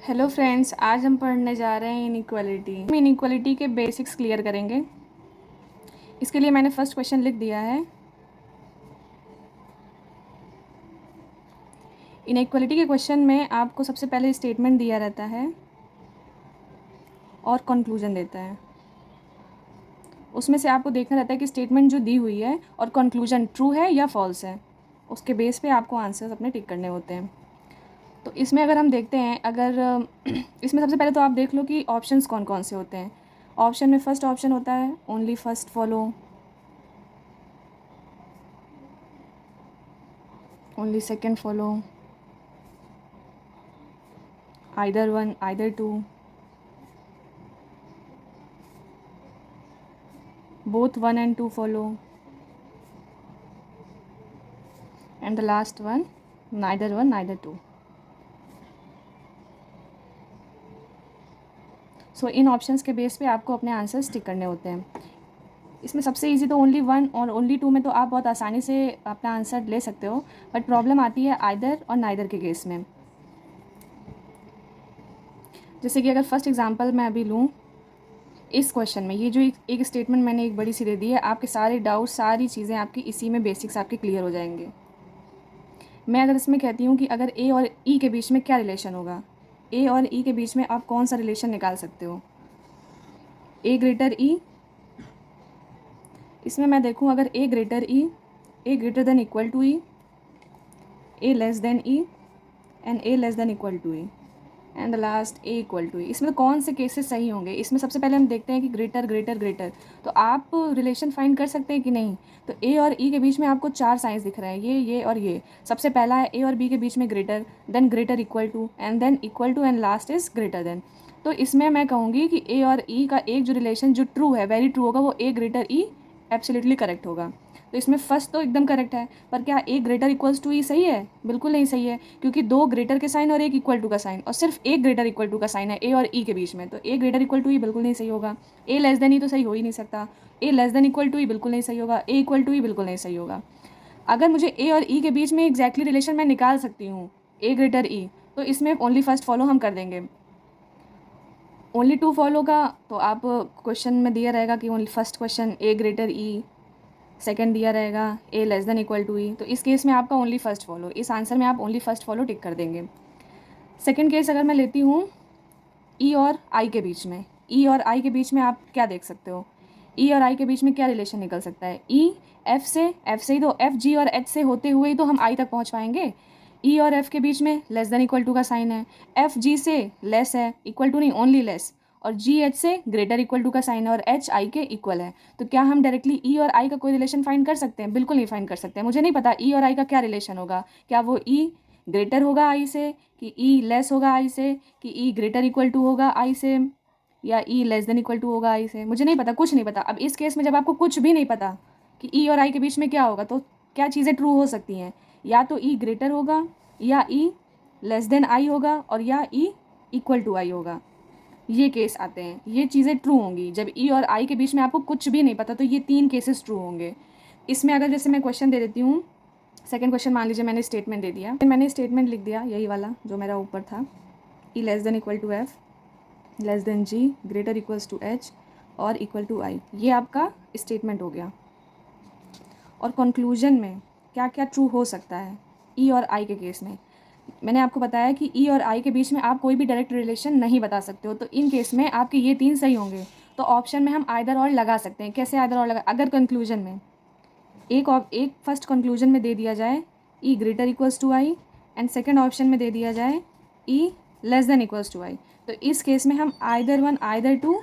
Hello friends, आज हम पढ़ने जा रहे हैं इनइक्वालिटी। हम इनइक्वालिटी के बेसिक्स क्लियर करेंगे। इसके लिए मैंने फर्स्ट क्वेश्चन लिख दिया है। इनइक्वालिटी के क्वेश्चन में आपको सबसे पहले स्टेटमेंट दिया रहता है और कंक्लूजन देता है। उसमें से आपको देखना रहता है कि स्टेटमेंट जो दी हुई है और कंक्लूजन ट्रू है या फॉल्स है। उसके बेस पे आपको आंसर्स अपने टिक करने होते हैं। तो इसमें अगर हम देखते हैं, अगर इसमें सबसे पहले तो आप देख लो कि ऑप्शंस कौन कौन से होते हैं। ऑप्शन में फर्स्ट ऑप्शन होता है only first follow, only second follow, either one, either two, both one and two follow, and the last one, neither one, neither two. So in options के बेस पे आपको अपने आंसर्स टिक करने होते हैं। इसमें सबसे इजी तो ओनली वन और ओनली टू में तो आप बहुत आसानी से अपना आंसर ले सकते हो, बट प्रॉब्लम आती है आइदर और नाइदर के केस में। जैसे कि अगर फर्स्ट एग्जांपल मैं अभी लूँ, इस क्वेश्चन में ये जो एक स्टेटमेंट मैंने एक बड़ी सी दे दी है, आपके सारे डाउट सारी चीज़ें आपकी इसी में बेसिक्स आपके क्लियर हो जाएंगे। मैं अगर इसमें कहती हूँ कि अगर ए और ई के बीच में क्या रिलेशन होगा, ए और ई के बीच में आप कौन सा रिलेशन निकाल सकते हो, ए ग्रेटर ई। इसमें मैं देखूँ अगर A greater E, A greater than equal to E, A less than E, and A less than equal to E, and the last A equal to E. इसमें कौन से केसेस सही होंगे? इसमें सबसे पहले हम देखते हैं कि ग्रेटर ग्रेटर ग्रेटर, तो आप रिलेशन फाइंड कर सकते हैं कि नहीं। तो ए और ई के बीच में आपको चार साइंस दिख रहे हैं, ये और ये। सबसे पहला है ए और बी के बीच में greater, than greater equal to, and than equal to, and last is greater than. तो इसमें मैं कहूँगी कि ए और ई का एक जो रिलेशन जो ट्रू है, वेरी ट्रू होगा, वो ए ग्रेटर ई एब्सोल्युटली करेक्ट होगा। तो इसमें फर्स्ट तो एकदम करेक्ट है, पर क्या ए ग्रेटर इक्वल्स टू ई सही है? बिल्कुल नहीं सही है, क्योंकि दो ग्रेटर के साइन और एक इक्वल टू का साइन, और सिर्फ एक ग्रेटर इक्वल टू का साइन है ए और ई के बीच में। तो ए ग्रेटर इक्वल टू ई बिल्कुल नहीं सही होगा। ए लेस देन ई तो सही हो ही नहीं सकता। ए लेस देन इक्वल टू ई बिल्कुल नहीं सही होगा। ए इक्वल टू ई बिल्कुल नहीं सही होगा। अगर मुझे ए और ई के बीच में एग्जैक्टली रिलेशन मैं निकाल सकती हूँ, ए ग्रेटर ई, तो इसमें ओनली फर्स्ट फॉलो हम कर देंगे। ओनली टू फॉलो का तो आप क्वेश्चन में दिया रहेगा कि ओनली फर्स्ट क्वेश्चन ए ग्रेटर ई, सेकेंड दिया रहेगा ए लेस देन इक्वल टू ई, तो इस केस में आपका ओनली फर्स्ट फॉलो, इस आंसर में आप ओनली फर्स्ट फॉलो टिक कर देंगे। सेकेंड केस अगर मैं लेती हूँ ई और आई के बीच में, ई और आई के बीच में आप क्या देख सकते हो? ई और आई के बीच में क्या रिलेशन निकल सकता है? ई एफ से ही तो एफ जी और एच से होते हुए ही तो हम आई तक पहुँच पाएंगे। ई और एफ के बीच में लेस देन इक्वल टू का साइन है, एफ जी से लेस है, इक्वल टू नहीं ओनली लेस, और जी एच से ग्रेटर इक्वल टू का साइन है, और एच आई के इक्वल है। तो क्या हम डायरेक्टली ई और आई का कोई रिलेशन फाइंड कर सकते हैं? बिल्कुल नहीं फाइंड कर सकते हैं। मुझे नहीं पता ई और आई का क्या रिलेशन होगा। क्या वो ई ग्रेटर होगा आई से, कि ई लेस होगा आई से, कि ई ग्रेटर इक्वल टू होगा आई से, या ई लेस देन इक्वल टू होगा आई से? मुझे नहीं पता, कुछ नहीं पता। अब इस केस में जब आपको कुछ भी नहीं पता कि ई और आई के बीच में क्या होगा, तो क्या चीज़ें ट्रू हो सकती हैं? या तो ई ग्रेटर होगा, या ई लेस देन आई होगा, और या ई इक्वल टू आई होगा। ये केस आते हैं, ये चीज़ें ट्रू होंगी जब ई और आई के बीच में आपको कुछ भी नहीं पता। तो ये तीन केसेस ट्रू होंगे। इसमें अगर जैसे मैं क्वेश्चन दे देती हूँ, सेकंड क्वेश्चन मान लीजिए मैंने स्टेटमेंट दे दिया, मैंने स्टेटमेंट लिख दिया यही वाला जो मेरा ऊपर था, E less than equal to F, less than G, greater equals to H, और इक्वल टू आई। ये आपका स्टेटमेंट हो गया। और कंक्लूजन में क्या क्या ट्रू हो सकता है ई और आई के केस में? मैंने आपको बताया कि ई और आई के बीच में आप कोई भी डायरेक्ट रिलेशन नहीं बता सकते हो, तो इन केस में आपके ये तीन सही होंगे। तो ऑप्शन में हम आइदर और लगा सकते हैं। कैसे आइदर और लगा? अगर कंक्लूजन में एक फर्स्ट कंक्लूजन में दे दिया जाए E greater equals to I, and second option में दे दिया जाए E less than equals to I, तो इस केस में हम आइदर वन आइदर टू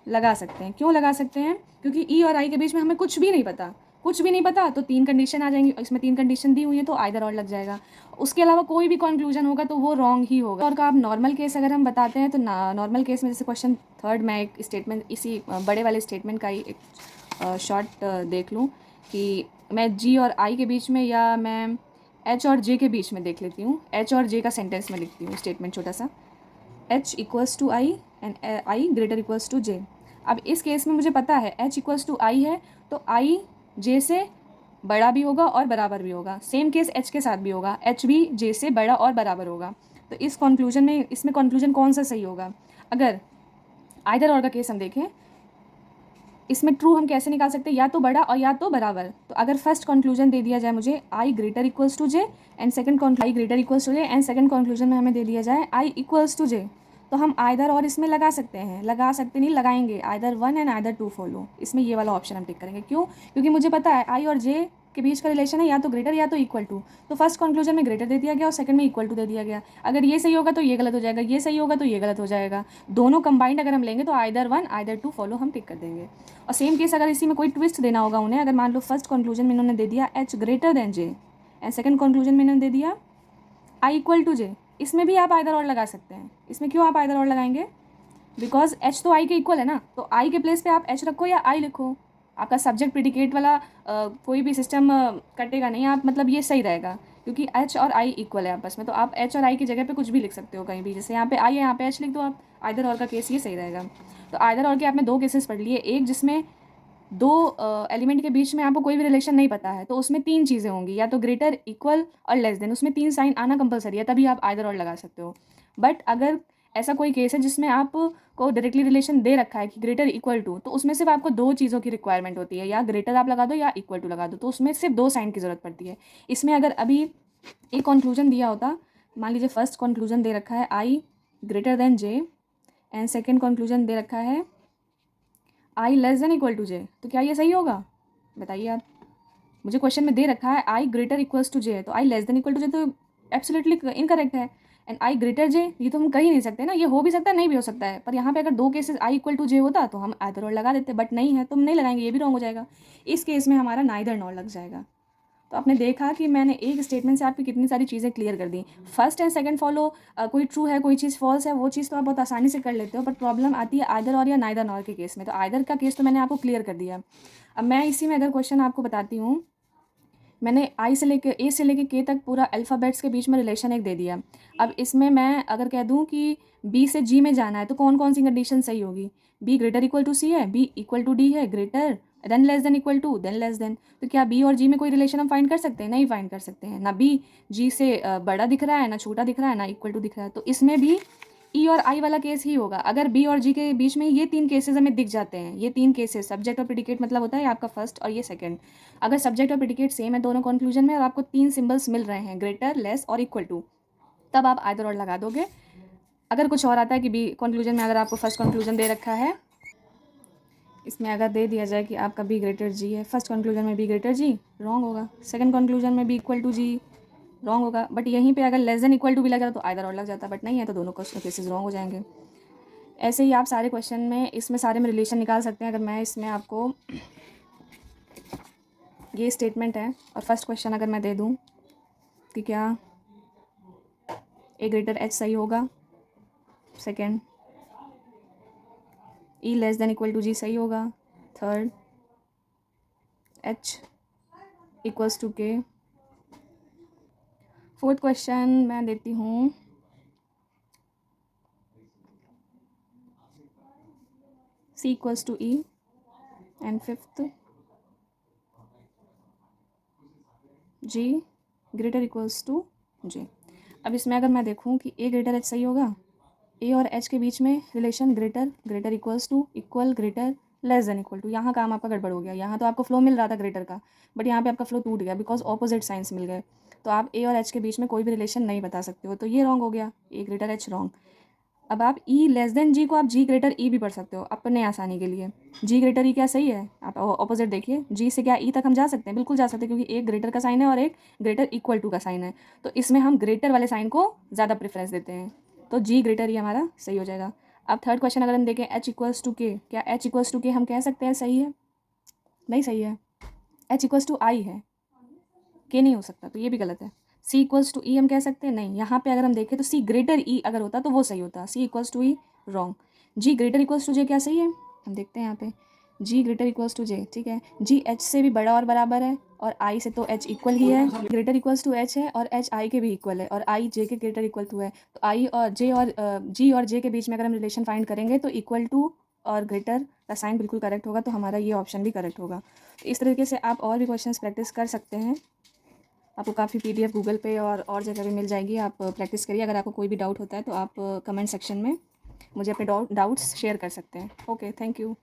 लगा सकते हैं। क्यों लगा सकते हैं? क्योंकि ई और आई के बीच में हमें कुछ भी नहीं पता, कुछ भी नहीं पता, तो तीन कंडीशन आ जाएंगी। इसमें तीन कंडीशन दी हुई है, तो आइदर और लग जाएगा। उसके अलावा कोई भी कंक्लूजन होगा तो वो रॉन्ग ही होगा। और का आप नॉर्मल केस अगर हम बताते हैं, तो नॉर्मल केस में जैसे क्वेश्चन थर्ड में एक स्टेटमेंट, इसी बड़े वाले स्टेटमेंट का ही एक शॉर्ट देख लूँ कि मैं जी और आई के बीच में, या मैं एच और जे के बीच में देख लेती हूँ। एच और जे का सेंटेंस में लिखती हूँ स्टेटमेंट छोटा सा, H equals to I and I greater equals to J. अब इस केस में मुझे पता है एच इक्वल्स टू आई है, तो आई जे से बड़ा भी होगा और बराबर भी होगा। सेम केस एच के साथ भी होगा, एच भी जे से बड़ा और बराबर होगा। तो इस कंक्लूजन में, इसमें कंक्लूजन कौन सा सही होगा? अगर आइदर और का केस हम देखें, इसमें ट्रू हम कैसे निकाल सकते हैं? या तो बड़ा और या तो बराबर। तो अगर फर्स्ट कंक्लूजन दे दिया जाए मुझे I greater equals to J and second I greater equals to J and second conclusion में हमें दे दिया जाए आई इक्वल्स टू जे, तो हम आइदर और इसमें लगा सकते हैं, लगा सकते नहीं, लगाएंगे either one and either two follow. इसमें ये वाला ऑप्शन हम टिक करेंगे। क्यों? क्योंकि मुझे पता है आई और जे के बीच का रिलेशन है या तो ग्रेटर या तो इक्वल टू। तो फर्स्ट कंक्लूजन में ग्रेटर दे दिया गया और सेकंड में इक्वल टू दे दिया गया। अगर ये सही होगा तो ये गलत हो जाएगा, ये सही होगा तो ये गलत हो जाएगा। दोनों कंबाइंड अगर हम लेंगे तो either one either two follow हम टिक कर देंगे। और सेम केस अगर इसी में कोई ट्विस्ट देना होगा उन्हें, अगर मान लो फर्स्ट कंक्लूजन में इन्होंने दे दिया H greater than J and second conclusion में इन्होंने दे दिया आई इक्वल टू जे, इसमें भी आप आइदर और लगा सकते हैं। इसमें क्यों आप आइदर और लगाएंगे? बिकॉज एच तो आई के इक्वल है ना, तो आई के प्लेस पे आप एच रखो या आई लिखो, आपका सब्जेक्ट प्रिडिकेट वाला कोई भी सिस्टम कटेगा नहीं। आप मतलब ये सही रहेगा क्योंकि एच और आई इक्वल है आपस में, तो आप एच और आई की जगह पे कुछ भी लिख सकते हो कहीं भी। जैसे यहाँ पे आई है, यहाँ पे एच लिख दो आप। आइदर और का केस ये सही रहेगा। तो आइदर और के आपने दो केसेस पढ़ लिए, एक जिसमें दो एलिमेंट के बीच में आपको कोई भी रिलेशन नहीं पता है, तो उसमें तीन चीज़ें होंगी, या तो ग्रेटर, इक्वल और लेस देन। उसमें तीन साइन आना कंपलसरी है, तभी आप आइदर और लगा सकते हो। बट अगर ऐसा कोई केस है जिसमें आपको डायरेक्टली रिलेशन दे रखा है कि ग्रेटर इक्वल टू, तो उसमें सिर्फ आपको दो चीज़ों की रिक्वायरमेंट होती है, या ग्रेटर आप लगा दो या इक्वल टू लगा दो। तो उसमें सिर्फ दो साइन की ज़रूरत पड़ती है। इसमें अगर अभी एक कंक्लूजन दिया होता, मान लीजिए फर्स्ट कंक्लूजन दे रखा है I greater than J and second conclusion दे रखा है I less than equal to J, तो क्या ये सही होगा? बताइए आप। मुझे क्वेश्चन में दे रखा है आई ग्रेटर इक्वल्स टू जे है, तो आई less than equal to J तो एब्सोल्युटली इनकरेक्ट है। एंड आई ग्रेटर जे, ये तो हम कह ही नहीं सकते ना, ये हो भी सकता है नहीं भी हो सकता है। पर यहाँ पे अगर दो केसेस आई इक्वल टू जे होता तो हम आइदर और लगा देते, बट नहीं है तो हम नहीं लगाएंगे, ये भी रॉन्ग हो जाएगा। इस केस में हमारा नाइदर नॉर लग जाएगा। तो आपने देखा कि मैंने एक स्टेटमेंट से आपकी कितनी सारी चीज़ें क्लियर कर दी। फर्स्ट एंड सेकंड फॉलो, कोई ट्रू है कोई चीज़ फॉल्स है, वो चीज़ तो आप बहुत आसानी से कर लेते हो, पर प्रॉब्लम आती है आइदर और या नाइदर नॉर के केस में। तो आइदर का केस तो मैंने आपको क्लियर कर दिया। अब मैं इसी में अगर क्वेश्चन आपको बताती हूँ, मैंने आई से लेकर ए से लेकर के तक पूरा अल्फ़ाबेट्स के बीच में रिलेशन एक दे दिया। अब इसमें मैं अगर कह दूँ कि बी से जी में जाना है, तो कौन कौन सी कंडीशन सही होगी? B greater equal to C है, बी इक्वल टू डी है, greater than less than equal to than less than. तो क्या बी और जी में कोई रिलेशन हम फाइंड कर सकते हैं? नहीं फाइंड कर सकते हैं। ना बी जी से बड़ा दिख रहा है, ना छोटा दिख रहा है, ना इक्वल टू दिख रहा है। तो इसमें भी ई और आई वाला केस ही होगा। अगर बी और जी के बीच में ये तीन केसेस हमें दिख जाते हैं, ये तीन केसेस सब्जेक्ट और प्रेडिकेट मतलब होता है आपका फर्स्ट और ये सेकंड। अगर सब्जेक्ट और प्रेडिकेट सेम है दोनों कंक्लूजन में और आपको तीन सिंबल्स मिल रहे हैं ग्रेटर, लेस और इक्वल टू, तब आप आइदर और लगा दोगे। अगर कुछ और आता है कि बी कंक्लूजन में अगर आपको फर्स्ट कंक्लूजन दे रखा है, इसमें अगर दे दिया जाए कि आपका बी ग्रेटर जी है, फर्स्ट कंक्लूजन में बी ग्रेटर जी, रॉन्ग होगा। सेकंड कंक्लूजन में B equal to G, wrong होगा। बट यहीं पे अगर लेस देन इक्वल टू भी लग जाता तो आइदर और लग जाता, बट नहीं है तो दोनों केसेस रॉन्ग हो जाएंगे। ऐसे ही आप सारे क्वेश्चन में, इसमें सारे में रिलेशन निकाल सकते हैं। अगर मैं इसमें आपको ये स्टेटमेंट है और फर्स्ट क्वेश्चन अगर मैं दे दूँ कि क्या ए ग्रेटर एच सही होगा, second E less than equal to G सही होगा, third H equals to K. Fourth question मैं देती हूँ C equals to E and fifth G greater equals to J. अब इसमें अगर मैं देखूँ कि ए ग्रेटर एच सही होगा, ए और एच के बीच में relation greater, greater equals to, equal, greater, less than equal to. यहाँ काम आपका गड़बड़ हो गया। यहाँ तो आपको फ्लो मिल रहा था ग्रेटर का, बट यहाँ पे आपका फ्लो टूट गया बिकॉज ऑपोजिट साइंस मिल गए। तो आप ए और एच के बीच में कोई भी रिलेशन नहीं बता सकते हो, तो ये रॉन्ग हो गया, ए ग्रेटर एच रॉन्ग। अब आप ई लेस देन जी को आप जी ग्रेटर ई भी पढ़ सकते हो अपने आसानी के लिए। जी ग्रेटर ई क्या सही है? आप ऑपोजिट देखिए, जी से क्या ई तक हम जा सकते हैं? बिल्कुल जा सकते हैं, क्योंकि एक ग्रेटर का साइन है और एक ग्रेटर इक्वल टू का साइन है। तो इसमें हम ग्रेटर वाले साइन को ज़्यादा प्रेफरेंस देते हैं, तो जी ग्रेटर ई हमारा सही हो जाएगा। अब थर्ड क्वेश्चन अगर हम देखें एच इक्वल्स टू के, क्या एच इक्वल्स टू के हम कह सकते हैं सही है? नहीं सही है, एच इक्वल्स टू आई है, के नहीं हो सकता, तो ये भी गलत है। सी इक्वल्स टू ई हम कह सकते हैं? नहीं। यहाँ पे अगर हम देखें तो सी ग्रेटर ई अगर होता तो वो सही होता, C equals to E wrong. G greater equals to J क्या सही है? हम देखते हैं यहाँ पे, G greater equals to J, ठीक है। जी एच से भी बड़ा और बराबर है और आई से तो एच इक्वल ही है। ग्रेटर इक्वल्स टू एच है और एच आई के भी इक्वल है और आई जे के ग्रेटर इक्वल टू है। तो आई और जे और जी और जे के बीच में अगर हम रिलेशन फाइंड करेंगे तो इक्वल टू और ग्रेटर का साइन बिल्कुल करेक्ट होगा, तो हमारा ये ऑप्शन भी करेक्ट होगा। तो इस तरीके से आप और भी क्वेश्चंस प्रैक्टिस कर सकते हैं। आपको काफ़ी PDF गूगल पे और जगह पे मिल जाएगी। आप प्रैक्टिस करिए। अगर आपको कोई भी डाउट होता है तो आप कमेंट सेक्शन में मुझे अपने डाउट्स शेयर कर सकते हैं। Okay, thank you.